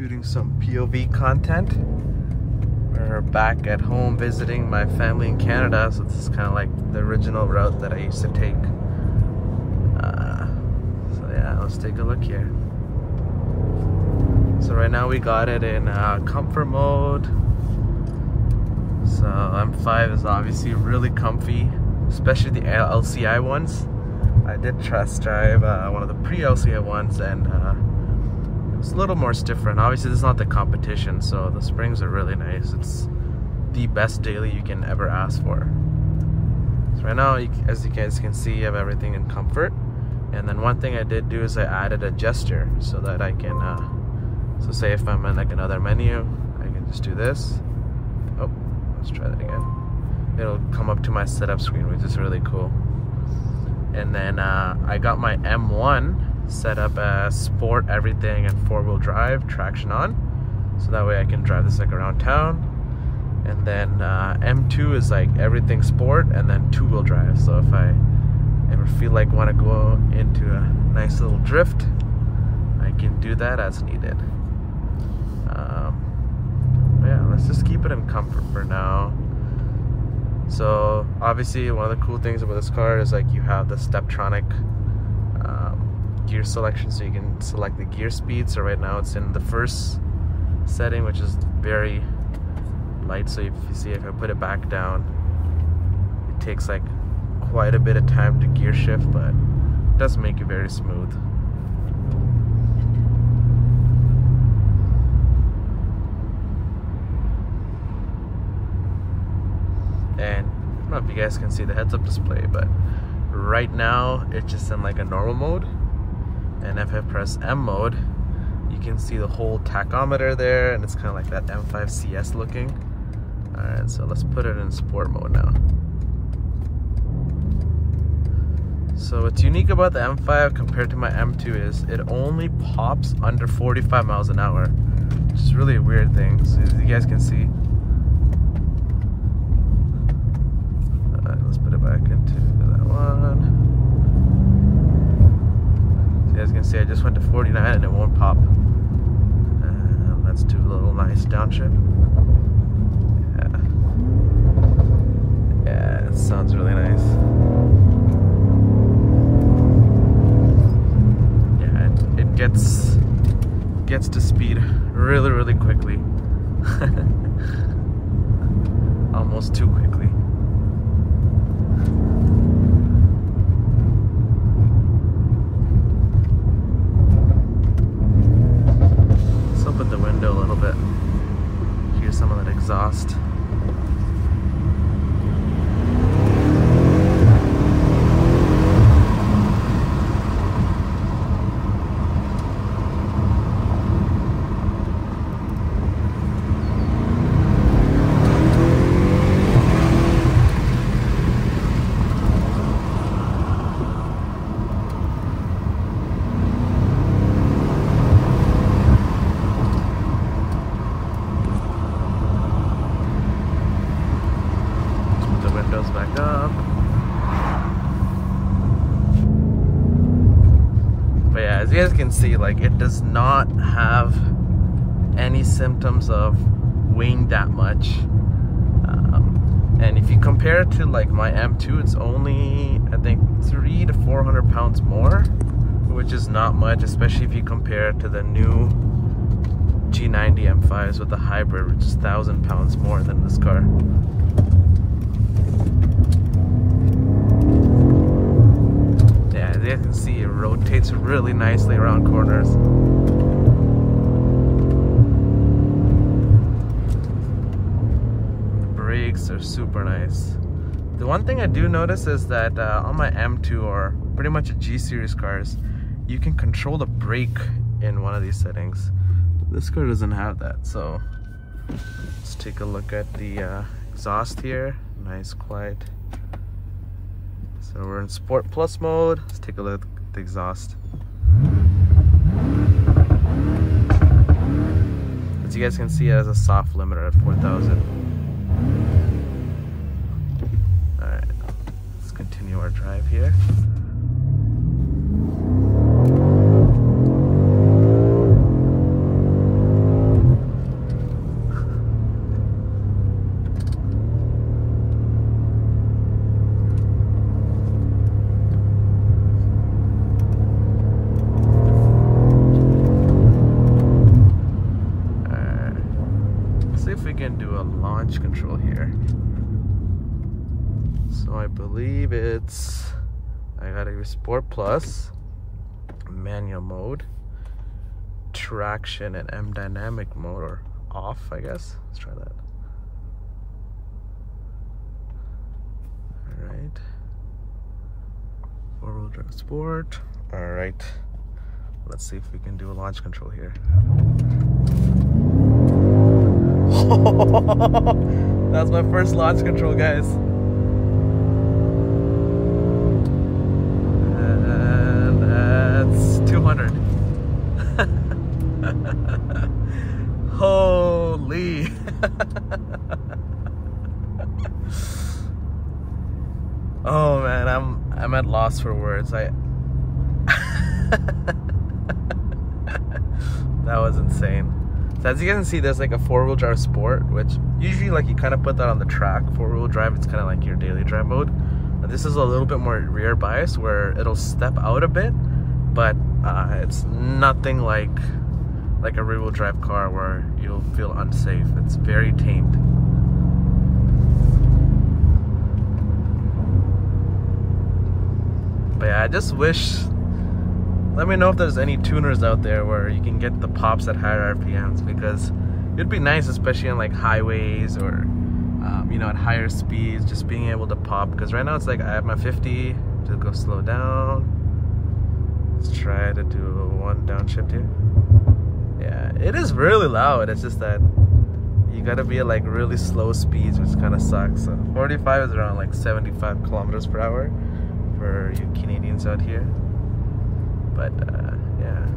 shooting some POV content. We're back at home visiting my family in Canada, so this is kind of like the original route that I used to take. So yeah, let's take a look here. So right now we got it in comfort mode. So M5 is obviously really comfy, especially the LCI ones. I did test drive one of the pre-LCI ones, and it was a little more different. Obviously this is not the competition, so the springs are really nice. It's the best daily you can ever ask for. So right now, as you guys can see, you have everything in comfort. And then one thing I did do is I added a gesture so that I can, so say if I'm in like another menu, I can just do this. Oh, let's try that again. It'll come up to my setup screen, which is really cool. And then I got my M1 set up as sport everything and 4-wheel drive, traction on. So that way I can drive this like around town. And then M2 is like everything sport and then 2-wheel drive. So if I ever feel like want to go into a nice little drift, I can do that as needed. Yeah, let's just keep it in comfort for now. So obviously one of the cool things about this car is like you have the Steptronic gear selection, so you can select the gear speed. So right now it's in the first setting, which is very light. So if you see, if I put it back down, it takes like quite a bit of time to gear shift, but it does make it very smooth. And I don't know if you guys can see the heads-up display, but right now it's just in like a normal mode. And if I press M mode, you can see the whole tachometer there, and it's kind of like that M5 CS looking. Alright, so let's put it in sport mode now. So what's unique about the M5 compared to my M2 is it only pops under 45 miles an hour, which is really a weird thing. So as you guys can see, let's put it back into that one. So you guys can see I just went to 49 and it won't pop. And let's do a little nice downshift. Yeah, it sounds really nice. Yeah, it gets to speed really quickly. Almost too quickly. Let's open the window a little bit. Hear some of that exhaust. Back up. But yeah, as you guys can see, like it does not have any symptoms of weighing that much. And if you compare it to like my M2, it's only I think 300 to 400 pounds more, which is not much, especially if you compare it to the new G90 M5s with the hybrid, which is 1,000 pounds more than this car. As you can see, it rotates really nicely around corners. The brakes are super nice. The one thing I do notice is that on my M2 or pretty much a G series cars, you can control the brake in one of these settings. This car doesn't have that, so let's take a look at the exhaust here. Nice, quiet. So we're in Sport Plus mode. Let's take a look at the exhaust. As you guys can see, it has a soft limiter at 4,000. Alright, let's continue our drive here. launch control here. So I believe it's, I gotta use Sport Plus, manual mode, traction, and M dynamic mode, or off, I guess. Let's try that. Alright. 4-wheel drive sport. Alright. Let's see if we can do a launch control here. That's my first launch control, guys. And that's 200. Holy. Oh man, I'm at loss for words. That was insane. So as you can see, there's like a 4-wheel drive sport, which usually like you kind of put that on the track. 4-wheel drive, it's kind of like your daily drive mode. But this is a little bit more rear bias, where it'll step out a bit, but it's nothing like a rear-wheel drive car where you'll feel unsafe. It's very tamed. But yeah, I just wish, let me know if there's any tuners out there where you can get the pops at higher RPMs, because it'd be nice, especially on like highways or you know, at higher speeds, just being able to pop. Because right now it's like I have my 50 to go slow down. Let's try to do one downshift here. Yeah, it is really loud. It's just that you gotta be at like really slow speeds, which kind of sucks. So 45 is around like 75 kilometers per hour for you Canadians out here. But yeah,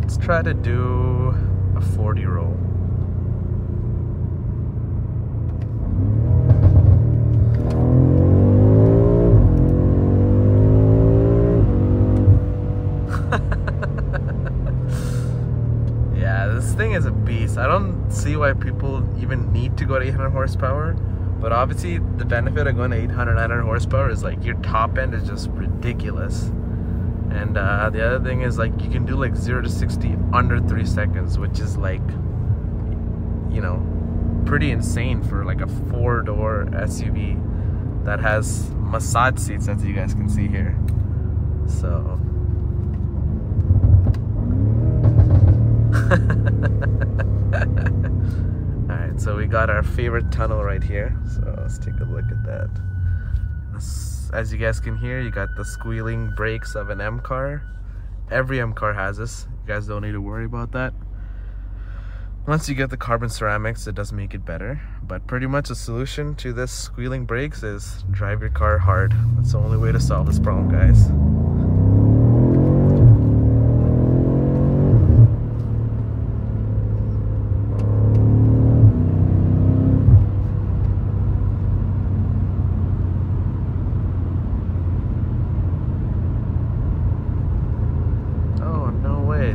let's try to do a 40 roll. Yeah, this thing is a beast. I don't see why people even need to go to 800 horsepower, but obviously the benefit of going to 800, 900 horsepower is like your top end is just ridiculous. And the other thing is like you can do like 0 to 60 under 3 seconds, which is like, you know, pretty insane for like a 4-door SUV that has massage seats, as you guys can see here. So alright, so we got our favorite tunnel right here, so let's take a look at that. As you guys can hear, you got the squealing brakes of an M car. Every M car has this. You guys don't need to worry about that. Once you get the carbon ceramics, it does make it better. But pretty much the solution to this squealing brakes is drive your car hard. That's the only way to solve this problem, guys.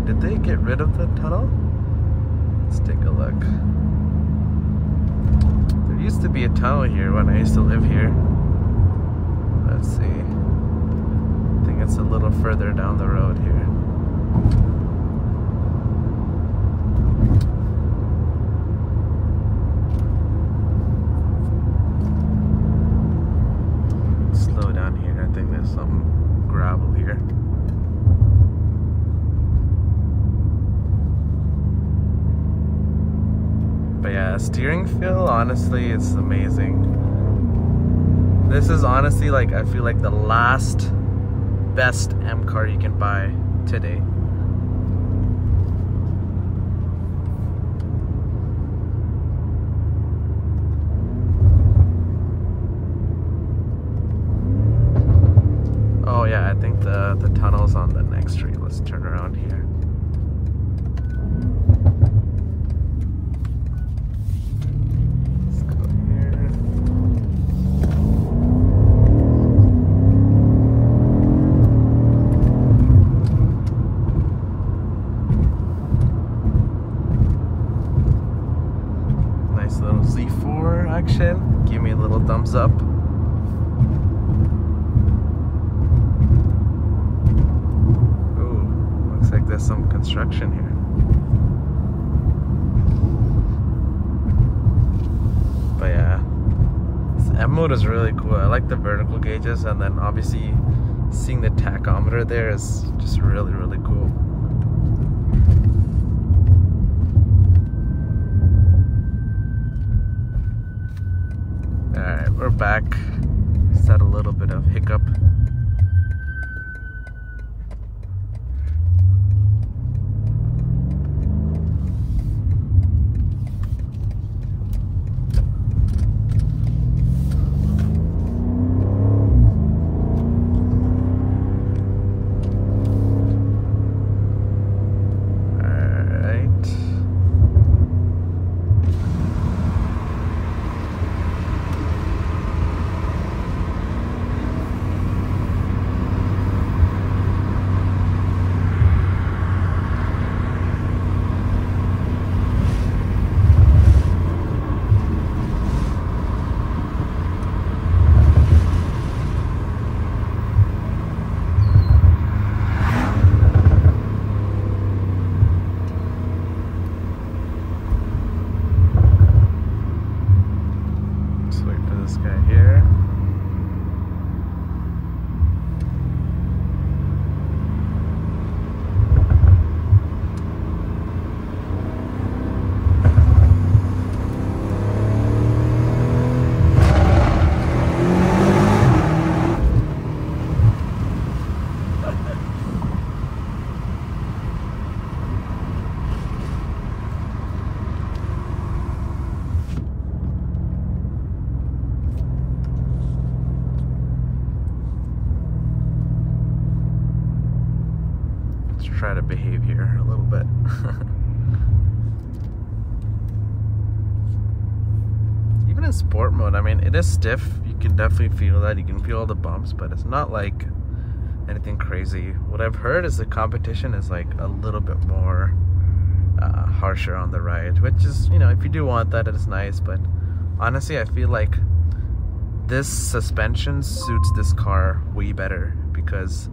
Did they get rid of the tunnel? Let's take a look. There used to be a tunnel here when I used to live here. Let's see. I think it's a little further down the road here. Slow down here. I think there's some gravel here. But yeah, steering feel, honestly, it's amazing. This is honestly like, I feel like the last best M car you can buy today. Oh yeah, I think the tunnel's on the next street. Let's turn around here. Little Z4 action. Give me a little thumbs up. Ooh, looks like there's some construction here. M mode is really cool. I like the vertical gauges, and then obviously seeing the tachometer there is just really, really cool. Alright, we're back. Just had a little bit of hiccup. Try to behave here a little bit. Even in sport mode, I mean, it is stiff. You can definitely feel that. You can feel all the bumps, but it's not like anything crazy. What I've heard is the competition is like a little bit more harsher on the ride, which is, you know, if you do want that, it is nice. But honestly, I feel like this suspension suits this car way better, because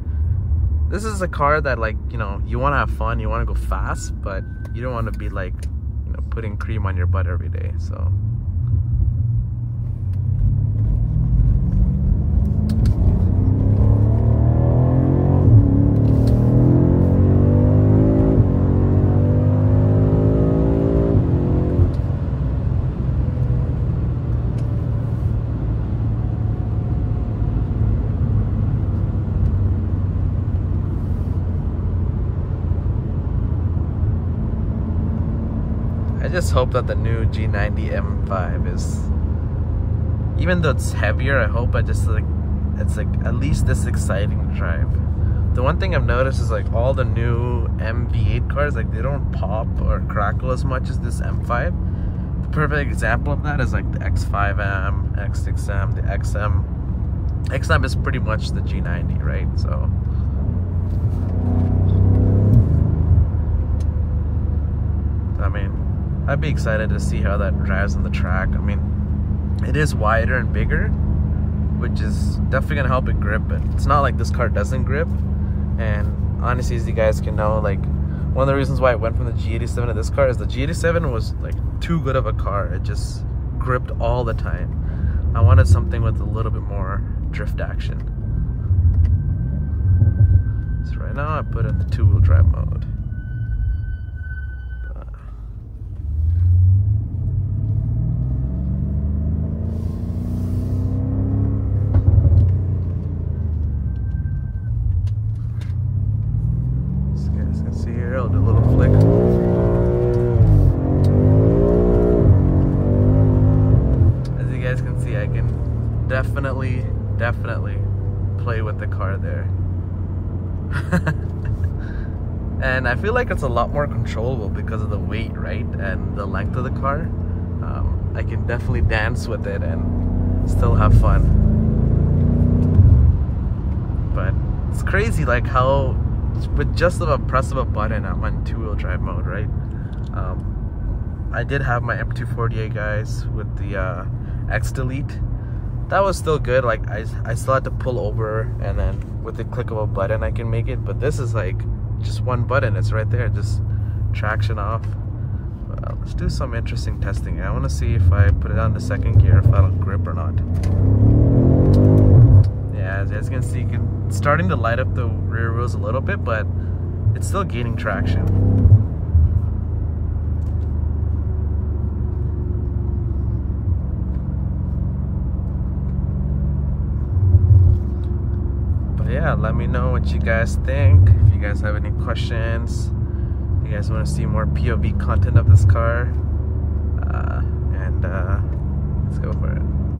this is a car that, like, you know, you want to have fun, you want to go fast, but you don't want to be like, you know, putting cream on your butt every day. So I just hope that the new G90 M5 is, even though it's heavier, I hope it's like at least this exciting to drive. The one thing I've noticed is like all the new MV8 cars, like they don't pop or crackle as much as this M5. The perfect example of that is like the X5M, X6M, the XM. XM is pretty much the G90, right? So I mean, I'd be excited to see how that drives on the track. I mean, it is wider and bigger, which is definitely gonna help it grip, but it's not like this car doesn't grip. And honestly, as you guys can know, like, one of the reasons why I went from the G87 to this car is the G87 was like too good of a car. It just gripped all the time. I wanted something with a little bit more drift action. So right now I put in the 2-wheel drive mode. See here, I'll do a little flick. As you guys can see, I can definitely play with the car there. And I feel like it's a lot more controllable because of the weight, right? And the length of the car. I can definitely dance with it and still have fun. But it's crazy like how with just the press of a button, I'm on 2-wheel drive mode, right? I did have my M248 guys with the X Delete. That was still good. Like I still had to pull over, and then with the click of a button I can make it. But this is like just one button. It's right there, just traction off. let's do some interesting testing. I want to see if I put it on the second gear, if that'll grip or not. Yeah, as you guys can see, it's starting to light up the rear wheels a little bit, but it's still gaining traction. But yeah, let me know what you guys think. If you guys have any questions, if you guys want to see more POV content of this car,